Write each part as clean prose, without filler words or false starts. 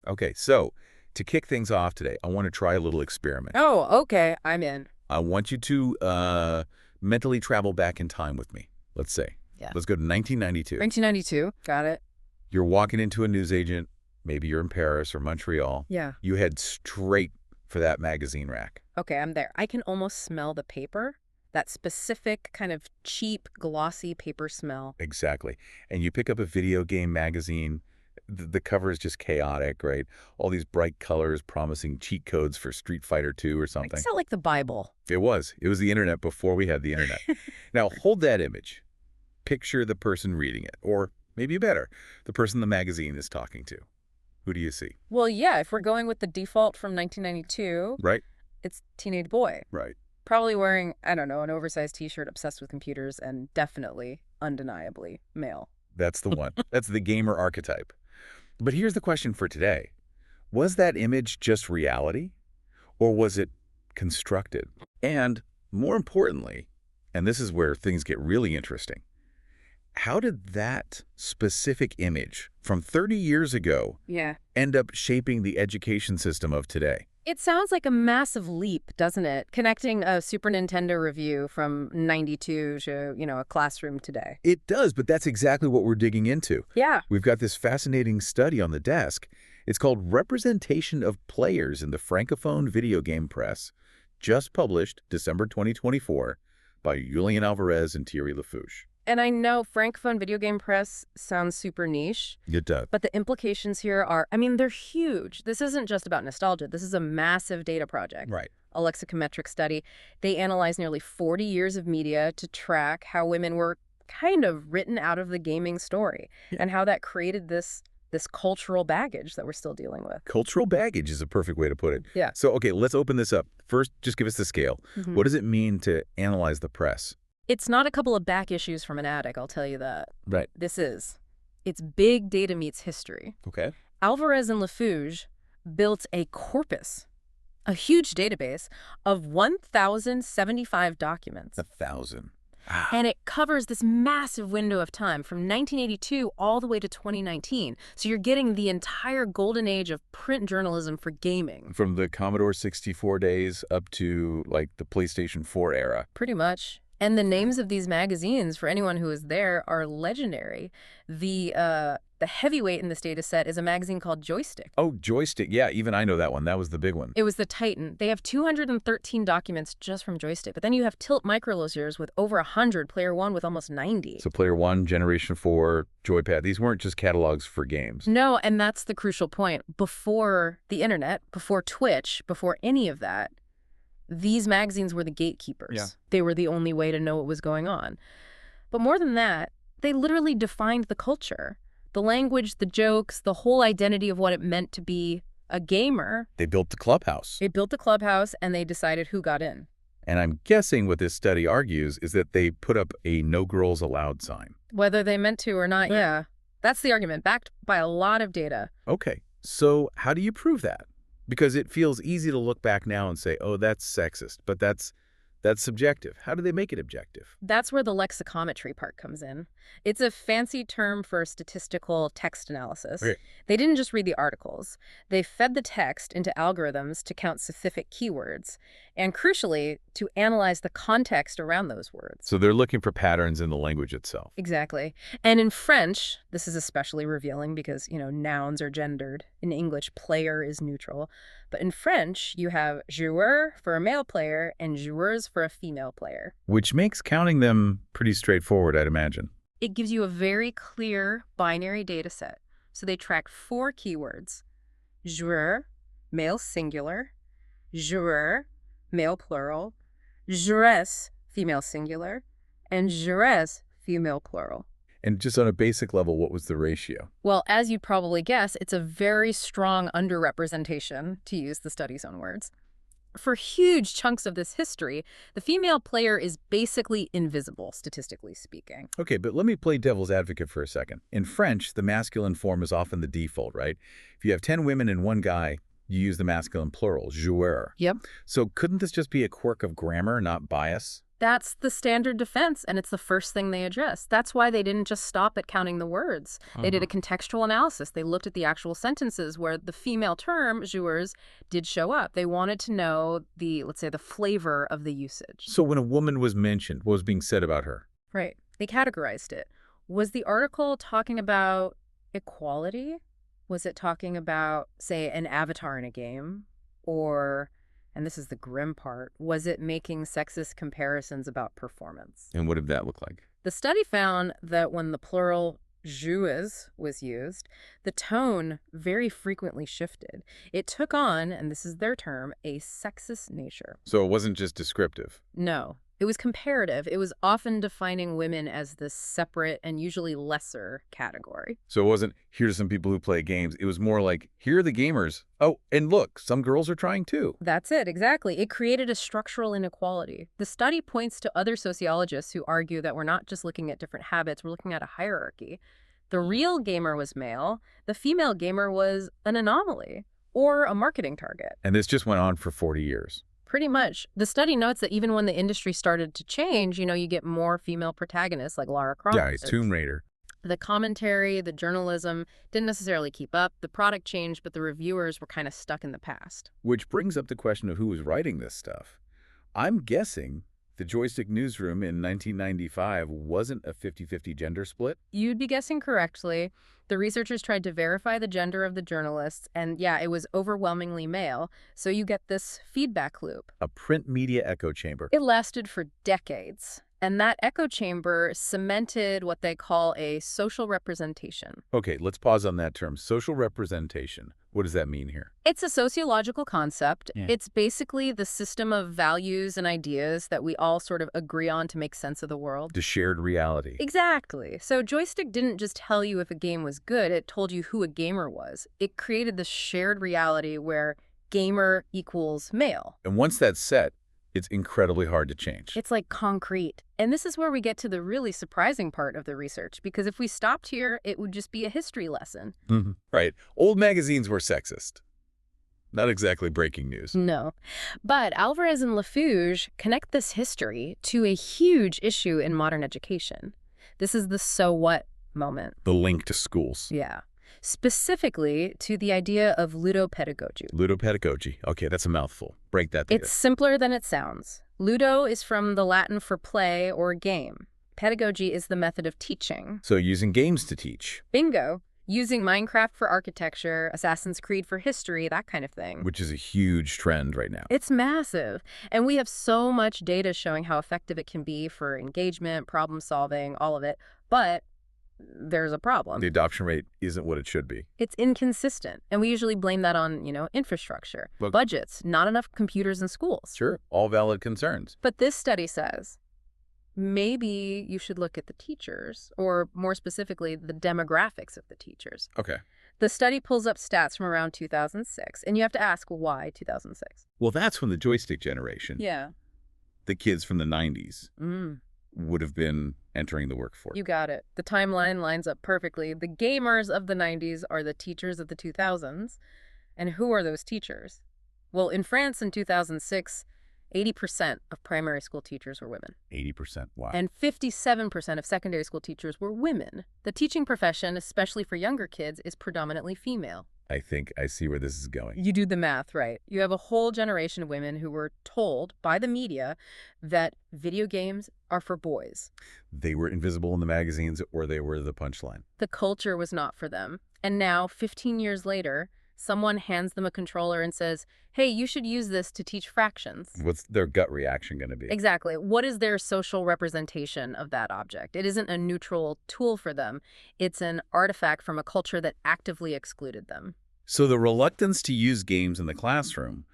Okay, so to kick things off today, I want to try a little experiment. Oh, okay. I'm in. I want you to mentally travel back in time with me, let's say. Yeah. Let's go to 1992. 1992. Got it. You're walking into a newsagent. Maybe you're in Paris or Montreal. Yeah. You head straight for that magazine rack. Okay, I'm there. I can almost smell the paper, that specific kind of cheap, glossy paper smell. Exactly. And you pick up a video game magazine. The cover is just chaotic, right? All these bright colors promising cheat codes for Street Fighter 2 or something. It's not like the Bible. It was. It was the internet before we had the internet. Now, hold that image. Picture the person reading it. Or maybe better, the person the magazine is talking to. Who do you see? Well, yeah, if we're going with the default from 1992, Right? it's teenage boy. Right. Probably wearing, I don't know, an oversized T-shirt, obsessed with computers, and definitely, undeniably, male. That's the one. That's the gamer archetype. But here's the question for today. Was that image just reality? Or was it constructed? And more importantly, and this is where things get really interesting, how did that specific image from 30 years ago end up shaping the education system of today? It sounds like a massive leap, doesn't it? Connecting a Super Nintendo review from 92 to, a classroom today. It does, but that's exactly what we're digging into. Yeah. We've got this fascinating study on the desk. It's called Representation of Players in the Francophone Video Game Press, just published December 2024 by Julian Alvarez and Thierry Lafouche. And I know Francophone Video Game Press sounds super niche. It does. But the implications here are, they're huge. This isn't just about nostalgia. This is a massive data project. Right. A lexicometric study. They analyzed nearly 40 years of media to track how women were kind of written out of the gaming story and how that created this cultural baggage that we're still dealing with. Cultural baggage is a perfect way to put it. Yeah. So, okay, let's open this up. First, just give us the scale. What does it mean to analyze the press? It's not a couple of back issues from an attic, I'll tell you that. Right. It's big data meets history. Okay. Alvarez and Lafouche built a corpus, a huge database of 1,075 documents. 1,000. And it covers this massive window of time from 1982 all the way to 2019. So you're getting the entire golden age of print journalism for gaming. From the Commodore 64 days up to, like, the PlayStation 4 era. Pretty much. And the names of these magazines, for anyone who is there, are legendary. The heavyweight in this data set is a magazine called Joystick. Oh, Joystick. Yeah, even I know that one. That was the big one. It was the Titan. They have 213 documents just from Joystick. But then you have Tilt Microlosers with over 100, Player One with almost 90. So Player One, Generation 4, Joypad. These weren't just catalogs for games. No, and that's the crucial point. Before the internet, before Twitch, before any of that, these magazines were the gatekeepers. Yeah. They were the only way to know what was going on. But more than that, they literally defined the culture. The language, the jokes, the whole identity of what it meant to be a gamer. They built the clubhouse. They built the clubhouse, and they decided who got in. And I'm guessing what this study argues is that they put up a no girls allowed sign. Whether they meant to or not, yeah. That's the argument, backed by a lot of data. Okay, so how do you prove that? Because it feels easy to look back now and say, oh, that's sexist, but that's subjective. How do they make it objective? That's where the lexicometry part comes in. It's a fancy term for statistical text analysis. Okay. They didn't just read the articles. They fed the text into algorithms to count specific keywords and, crucially, to analyze the context around those words. So they're looking for patterns in the language itself. Exactly. And in French, this is especially revealing because, nouns are gendered. In English, player is neutral. But in French, you have joueur for a male player and joueuse for a female player. Which makes counting them pretty straightforward, I'd imagine. It gives you a very clear binary data set. So they track 4 keywords: joueur, male singular; joueur, male plural; joueuse, female singular; and joueuse, female plural. And just on a basic level, what was the ratio? Well, as you'd probably guess, it's a very strong underrepresentation, to use the study's own words. For huge chunks of this history, the female player is basically invisible, statistically speaking. Okay, but let me play devil's advocate for a second. In French, the masculine form is often the default, right? If you have 10 women and 1 guy, you use the masculine plural, joueur. Yep. So couldn't this just be a quirk of grammar, not bias? That's the standard defense, and it's the first thing they address. That's why they didn't just stop at counting the words. They did a contextual analysis. They looked at the actual sentences where the female term, joueurs, did show up. They wanted to know the, let's say, the flavor of the usage. So when a woman was mentioned, what was being said about her? Right. They categorized it. Was the article talking about equality? Was it talking about, say, an avatar in a game? Or, and this is the grim part, was it making sexist comparisons about performance? And what did that look like? The study found that when the plural joueuses was used, the tone very frequently shifted. It took on, and this is their term, a sexist nature. So it wasn't just descriptive. No. It was comparative. It was often defining women as this separate and usually lesser category. So it wasn't, here's some people who play games. It was more like, here are the gamers. Oh, and look, some girls are trying too. That's it, exactly. It created a structural inequality. The study points to other sociologists who argue that we're not just looking at different habits, we're looking at a hierarchy. The real gamer was male. The female gamer was an anomaly or a marketing target. And this just went on for 40 years. Pretty much. The study notes that even when the industry started to change, you get more female protagonists like Lara Croft. Yeah, it's Tomb Raider. The commentary, the journalism didn't necessarily keep up. The product changed, but the reviewers were kind of stuck in the past. Which brings up the question of who was writing this stuff. I'm guessing the Joystick newsroom in 1995 wasn't a 50-50 gender split? You'd be guessing correctly. The researchers tried to verify the gender of the journalists, and yeah, it was overwhelmingly male. So you get this feedback loop. A print media echo chamber. It lasted for decades. And that echo chamber cemented what they call a social representation. Okay, let's pause on that term. Social representation. What does that mean here? It's a sociological concept. Yeah. It's basically the system of values and ideas that we all sort of agree on to make sense of the world. The shared reality. Exactly. So Joystick didn't just tell you if a game was good, it told you who a gamer was. It created this shared reality where gamer equals male. And once that's set, it's incredibly hard to change. It's like concrete. And this is where we get to the really surprising part of the research, because if we stopped here, it would just be a history lesson. Right. Old magazines were sexist. Not exactly breaking news. No. But Alvarez and Lafuge connect this history to a huge issue in modern education. This is the so what moment. The link to schools. Yeah. Specifically to the idea of ludopedagogy. Ludopedagogy. Okay, that's a mouthful. Break that down. It's simpler than it sounds. Ludo is from the Latin for play or game. Pedagogy is the method of teaching. So using games to teach. Bingo. Using Minecraft for architecture, Assassin's Creed for history, that kind of thing. Which is a huge trend right now. It's massive. And we have so much data showing how effective it can be for engagement, problem solving, all of it. But there's a problem. The adoption rate isn't what it should be. It's inconsistent. And we usually blame that on, infrastructure, budgets, not enough computers in schools. Sure, all valid concerns. But this study says maybe you should look at the teachers, or more specifically, the demographics of the teachers. Okay. The study pulls up stats from around 2006, and you have to ask why 2006. Well, that's when the Joystick generation, Yeah. the kids from the 90s, would have been entering the workforce. You got it. The timeline lines up perfectly. The gamers of the 90s are the teachers of the 2000s. And who are those teachers? Well, in France in 2006, 80% of primary school teachers were women. 80%, wow. And 57% of secondary school teachers were women. The teaching profession, especially for younger kids, is predominantly female. I think I see where this is going. You do the math, right? You have a whole generation of women who were told by the media that video games are for boys. They were invisible in the magazines, or they were the punchline. The culture was not for them. And now, 15 years later, someone hands them a controller and says, hey, you should use this to teach fractions. What's their gut reaction going to be? Exactly. What is their social representation of that object? It isn't a neutral tool for them. It's an artifact from a culture that actively excluded them. So the reluctance to use games in the classroom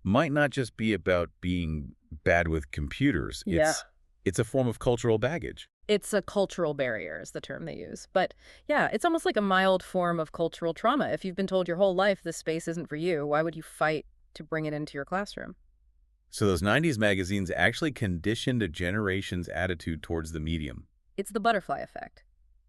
might not just be about being bad with computers. It's a form of cultural baggage. It's a cultural barrier is the term they use. But yeah, it's almost like a mild form of cultural trauma. If you've been told your whole life this space isn't for you, why would you fight to bring it into your classroom? So those 90s magazines actually conditioned a generation's attitude towards the medium. It's the butterfly effect.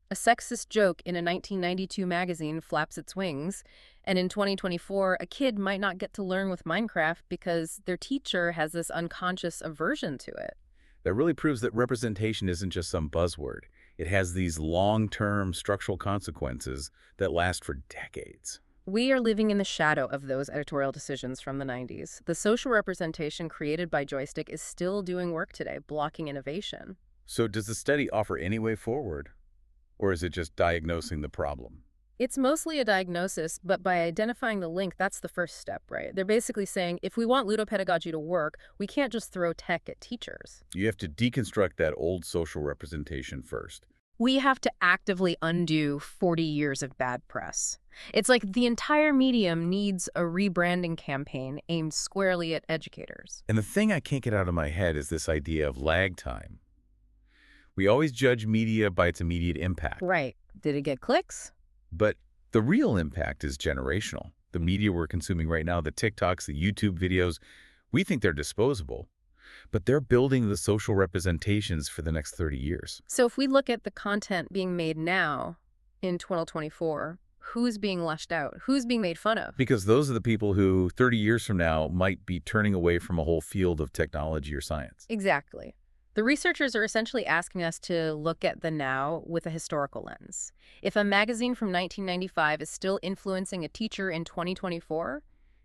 A sexist joke in a 1992 magazine flaps its wings, and in 2024, a kid might not get to learn with Minecraft because their teacher has this unconscious aversion to it. That really proves that representation isn't just some buzzword. It has these long-term structural consequences that last for decades. We are living in the shadow of those editorial decisions from the 90s. The social representation created by Joystick is still doing work today, blocking innovation. So does the study offer any way forward? Or is it just diagnosing the problem? It's mostly a diagnosis, but by identifying the link, that's the first step, right? They're basically saying, if we want ludopedagogy to work, we can't just throw tech at teachers. You have to deconstruct that old social representation first. We have to actively undo 40 years of bad press. It's like the entire medium needs a rebranding campaign aimed squarely at educators. And the thing I can't get out of my head is this idea of lag time. We always judge media by its immediate impact. Right. Did it get clicks? But the real impact is generational. The media we're consuming right now, the TikToks, the YouTube videos, we think they're disposable, but they're building the social representations for the next 30 years. So if we look at the content being made now in 2024, who's being lushed out? Who's being made fun of? Because those are the people who 30 years from now might be turning away from a whole field of technology or science. Exactly. The researchers are essentially asking us to look at the now with a historical lens. If a magazine from 1995 is still influencing a teacher in 2024,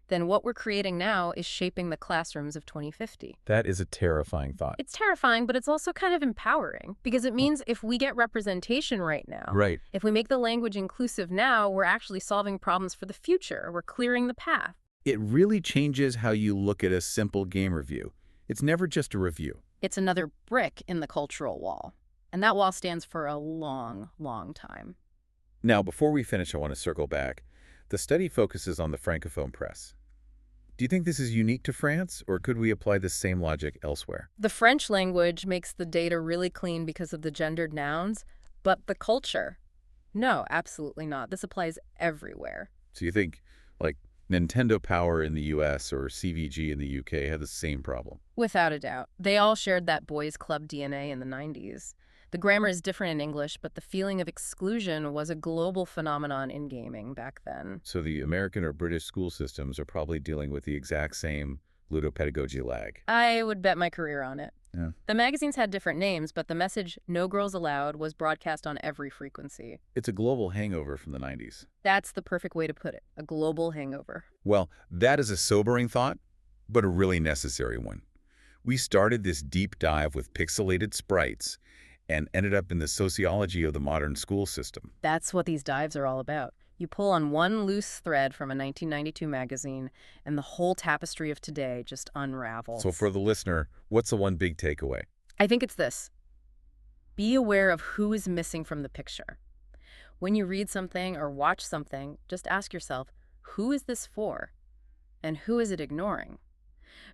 then what we're creating now is shaping the classrooms of 2050. That is a terrifying thought. It's terrifying, but it's also kind of empowering, because it means if we get representation right now, Right. if we make the language inclusive now, we're actually solving problems for the future. We're clearing the path. It really changes how you look at a simple game review. It's never just a review. It's another brick in the cultural wall. And that wall stands for a long, long time. Now, before we finish, I want to circle back. The study focuses on the Francophone press. Do you think this is unique to France, or could we apply this same logic elsewhere? The French language makes the data really clean because of the gendered nouns, but the culture? No, absolutely not. This applies everywhere. So you think, like, Nintendo Power in the US or CVG in the UK had the same problem? Without a doubt. They all shared that boys' club DNA in the 90s. The grammar is different in English, but the feeling of exclusion was a global phenomenon in gaming back then. So the American or British school systems are probably dealing with the exact same ludopedagogy lag. I would bet my career on it. Yeah. The magazines had different names, but the message, "No Girls Allowed," was broadcast on every frequency. It's a global hangover from the 90s. That's the perfect way to put it, a global hangover. Well, that is a sobering thought, but a really necessary one. We started this deep dive with pixelated sprites and ended up in the sociology of the modern school system. That's what these dives are all about. You pull on one loose thread from a 1992 magazine, and the whole tapestry of today just unravels. So for the listener, what's the one big takeaway? I think it's this. Be aware of who is missing from the picture. When you read something or watch something, just ask yourself, who is this for? And who is it ignoring?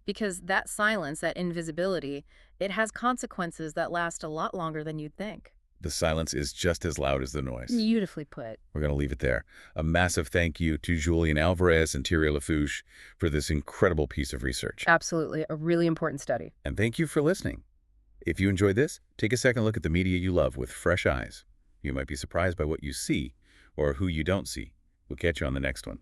Because that silence, that invisibility, it has consequences that last a lot longer than you'd think. The silence is just as loud as the noise. Beautifully put. We're going to leave it there. A massive thank you to Julian Alvarez and Thierry Lafouche for this incredible piece of research. Absolutely. A really important study. And thank you for listening. If you enjoyed this, take a second look at the media you love with fresh eyes. You might be surprised by what you see or who you don't see. We'll catch you on the next one.